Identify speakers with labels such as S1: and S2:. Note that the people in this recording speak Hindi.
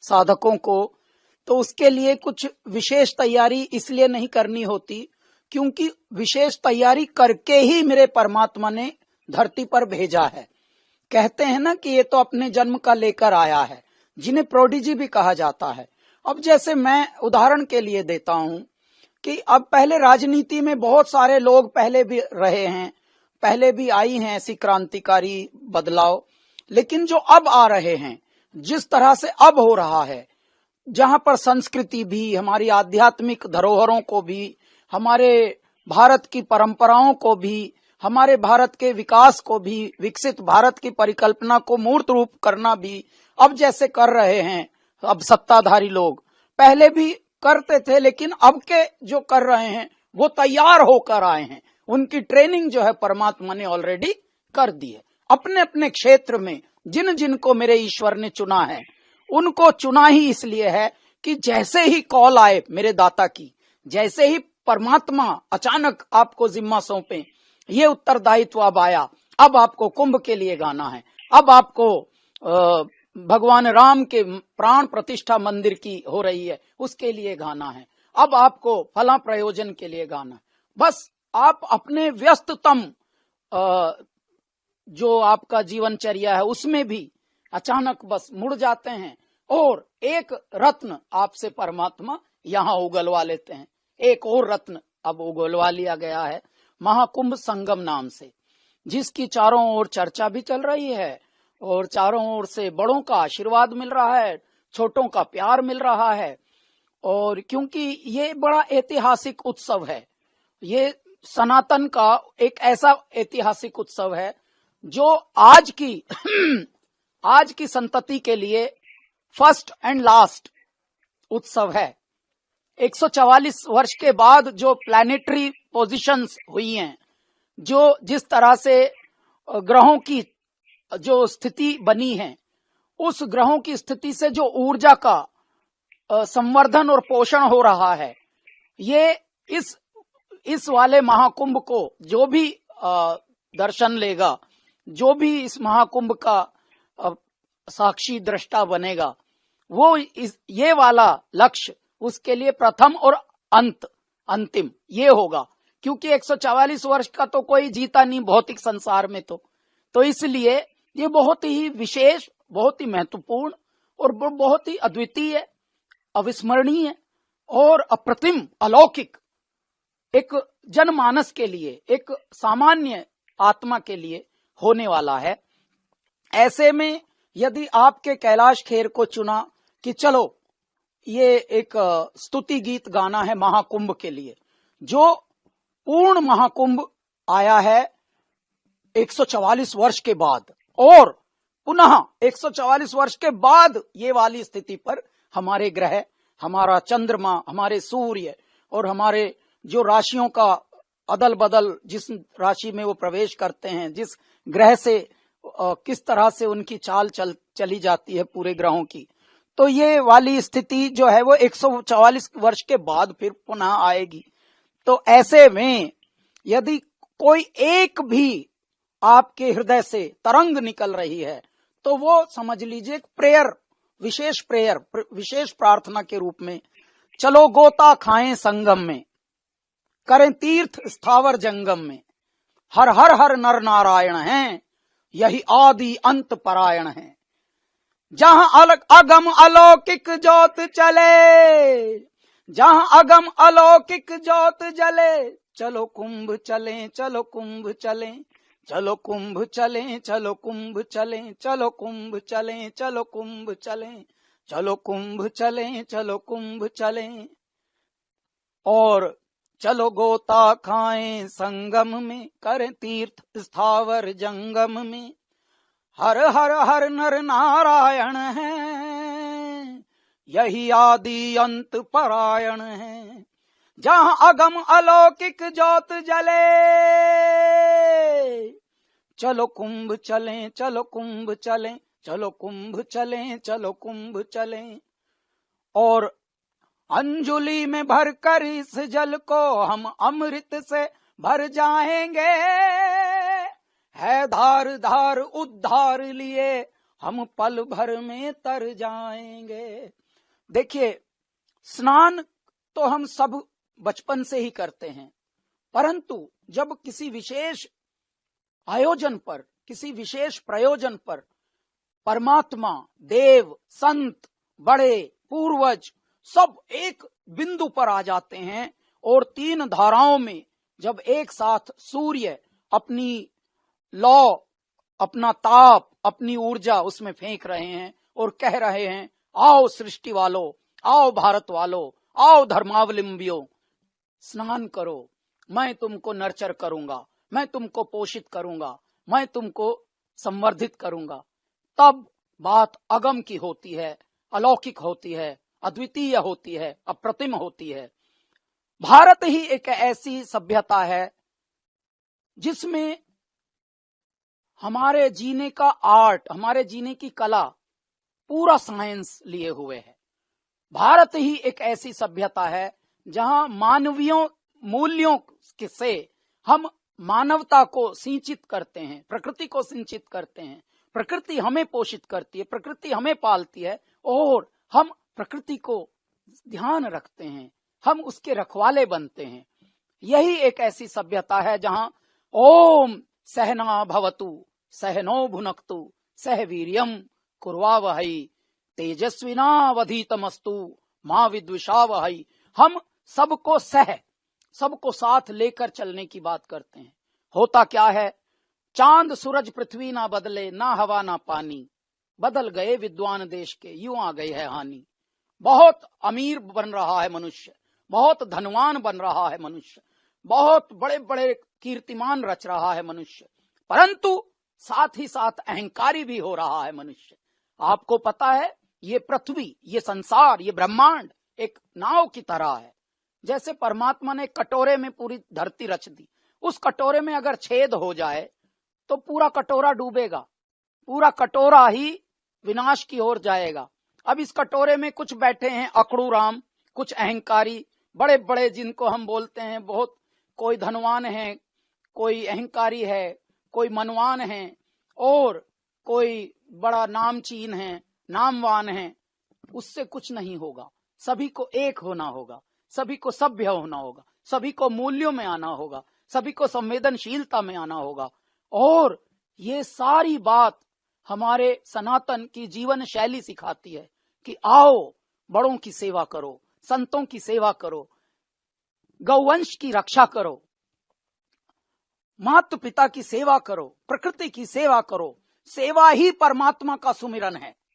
S1: साधकों को, तो उसके लिए कुछ विशेष तैयारी इसलिए नहीं करनी होती क्योंकि विशेष तैयारी करके ही मेरे परमात्मा ने धरती पर भेजा है। कहते हैं ना कि ये तो अपने जन्म का लेकर आया है, जिन्हें प्रोडिजी भी कहा जाता है। अब जैसे मैं उदाहरण के लिए देता हूं कि अब पहले राजनीति में बहुत सारे लोग पहले भी रहे हैं, पहले भी आई हैं ऐसी क्रांतिकारी बदलाव, लेकिन जो अब आ रहे हैं, जिस तरह से अब हो रहा है, जहां पर संस्कृति भी, हमारी आध्यात्मिक धरोहरों को भी, हमारे भारत की परंपराओं को भी, हमारे भारत के विकास को भी, विकसित भारत की परिकल्पना को मूर्त रूप करना भी अब जैसे कर रहे हैं अब सत्ताधारी लोग, पहले भी करते थे, लेकिन अब के जो कर रहे हैं वो तैयार होकर आए हैं। उनकी ट्रेनिंग जो है परमात्मा ने ऑलरेडी कर दी है। अपने अपने क्षेत्र में जिन जिनको मेरे ईश्वर ने चुना है, उनको चुना ही इसलिए है कि जैसे ही कॉल आए मेरे दाता की, जैसे ही परमात्मा अचानक आपको जिम्मा सौंपे, ये उत्तरदायित्व अब आया, अब आपको कुंभ के लिए गाना है, अब आपको भगवान राम के प्राण प्रतिष्ठा मंदिर की हो रही है उसके लिए गाना है, अब आपको फला प्रयोजन के लिए गाना है। बस आप अपने व्यस्ततम जो आपका जीवनचर्या है उसमें भी अचानक बस मुड़ जाते हैं और एक रत्न आपसे परमात्मा यहाँ उगलवा लेते हैं। एक और रत्न अब उगलवा लिया गया है महाकुंभ संगम नाम से, जिसकी चारों ओर चर्चा भी चल रही है और चारों ओर से बड़ों का आशीर्वाद मिल रहा है, छोटों का प्यार मिल रहा है। और क्योंकि ये बड़ा ऐतिहासिक उत्सव है, ये सनातन का एक ऐसा ऐतिहासिक उत्सव है जो आज की संतति के लिए फर्स्ट एंड लास्ट उत्सव है। 144 वर्ष के बाद जो प्लैनेटरी पोजीशंस हुई हैं, जो जिस तरह से ग्रहों की जो स्थिति बनी है, उस ग्रहों की स्थिति से जो ऊर्जा का संवर्धन और पोषण हो रहा है, ये इस वाले महाकुंभ को जो भी दर्शन लेगा, जो भी इस महाकुंभ का साक्षी दृष्टा बनेगा, वो ये वाला लक्ष्य उसके लिए प्रथम और अंतिम ये होगा। क्योंकि 144 वर्ष का तो कोई जीता नहीं भौतिक संसार में, तो इसलिए ये बहुत ही विशेष, बहुत ही महत्वपूर्ण और बहुत ही अद्वितीय, अविस्मरणीय और अप्रतिम, अलौकिक एक जनमानस के लिए, एक सामान्य आत्मा के लिए होने वाला है। ऐसे में यदि आपके कैलाश खेर को चुना कि चलो ये एक स्तुति गीत गाना है महाकुंभ के लिए, जो पूर्ण महाकुंभ आया है 144 वर्ष के बाद, और पुनः 144 वर्ष के बाद ये वाली स्थिति पर हमारे ग्रह, हमारा चंद्रमा, हमारे सूर्य और हमारे जो राशियों का अदल बदल, जिस राशि में वो प्रवेश करते हैं, जिस ग्रह से किस तरह से उनकी चाल चली जाती है पूरे ग्रहों की, तो ये वाली स्थिति जो है वो 144 वर्ष के बाद फिर पुनः आएगी। तो ऐसे में यदि कोई एक भी आपके हृदय से तरंग निकल रही है, तो वो समझ लीजिए प्रेयर, विशेष प्रार्थना के रूप में, चलो गोता खाएं संगम में, करें तीर्थ स्थावर जंगम में, हर हर हर नर नारायण हैं, यही आदि अंत परायण है। जहां अगम अलौकिक ज्योत चले, जहां अगम अलौकिक ज्योत जले, चलो कुंभ चलें, चलो कुंभ चलें, चलो कुंभ चलें, चलो कुंभ चलें, चलो कुंभ चलें, चलो कुंभ चलें, चलो कुंभ चलें, चलो कुंभ चलें, और चलो गोता खाएं संगम में, करें तीर्थ स्थावर जंगम में, हर हर हर नर नारायण है, यही आदि अंत परायण है। जहां अगम अलौकिक ज्योत जले, चलो कुंभ चलें, चलो कुंभ चलें, चलो कुंभ चलें, चलो कुंभ चलें, और अंजुलि में भरकर इस जल को हम अमृत से भर जाएंगे, है धार धार उद्धार लिए हम पल भर में तर जाएंगे। देखिए, स्नान तो हम सब बचपन से ही करते हैं, परंतु जब किसी विशेष आयोजन पर, किसी विशेष प्रयोजन पर परमात्मा, देव, संत, बड़े, पूर्वज सब एक बिंदु पर आ जाते हैं और तीन धाराओं में जब एक साथ सूर्य अपनी लौ, अपना ताप, अपनी ऊर्जा उसमें फेंक रहे हैं और कह रहे हैं, आओ सृष्टि वालों, आओ भारत वालों, आओ धर्मावलंबियों, स्नान करो, मैं तुमको नर्चर करूंगा, मैं तुमको पोषित करूंगा, मैं तुमको संवर्धित करूंगा। तब बात अगम की होती है, अलौकिक होती है, अद्वितीय होती है, अप्रतिम होती है। भारत ही एक ऐसी सभ्यता है जिसमें हमारे जीने का आर्ट, हमारे जीने की कला पूरा साइंस लिए हुए है। भारत ही एक ऐसी सभ्यता है जहां मानवीय मूल्यों से हम मानवता को सिंचित करते हैं, प्रकृति को सिंचित करते हैं, प्रकृति हमें पोषित करती है, प्रकृति हमें पालती है और हम प्रकृति को ध्यान रखते हैं, हम उसके रखवाले बनते हैं। यही एक ऐसी सभ्यता है जहां ओम सहना भवतु सहनो भुनक्तु सह वीर्यम कुर्वावहै तेजस्विनावधीतमस्तु मां विद्विषावहै। हम सबको सबको साथ लेकर चलने की बात करते हैं। होता क्या है, चांद सूरज पृथ्वी ना बदले, ना हवा ना पानी, बदल गए विद्वान देश के, यूं आ गई है हानि। बहुत अमीर बन रहा है मनुष्य, बहुत धनवान बन रहा है मनुष्य, बहुत बड़े बड़े कीर्तिमान रच रहा है मनुष्य, परंतु साथ ही साथ अहंकारी भी हो रहा है मनुष्य। आपको पता है, ये पृथ्वी, ये संसार, ये ब्रह्मांड एक नाव की तरह है। जैसे परमात्मा ने कटोरे में पूरी धरती रच दी, उस कटोरे में अगर छेद हो जाए तो पूरा कटोरा डूबेगा, पूरा कटोरा ही विनाश की ओर जाएगा। अब इस कटोरे में कुछ बैठे हैं अकड़ू राम, कुछ अहंकारी, बड़े बड़े जिनको हम बोलते हैं बहुत, कोई धनवान है, कोई अहंकारी है, कोई मनवान है और कोई बड़ा नामचीन है, नामवान है। उससे कुछ नहीं होगा, सभी को एक होना होगा, सभी को सभ्य होना होगा, सभी को मूल्यों में आना होगा, सभी को संवेदनशीलता में आना होगा। और ये सारी बात हमारे सनातन की जीवन शैली सिखाती है कि आओ बड़ों की सेवा करो, संतों की सेवा करो, गौवंश की रक्षा करो, माता पिता की सेवा करो, प्रकृति की सेवा करो। सेवा ही परमात्मा का सुमिरन है।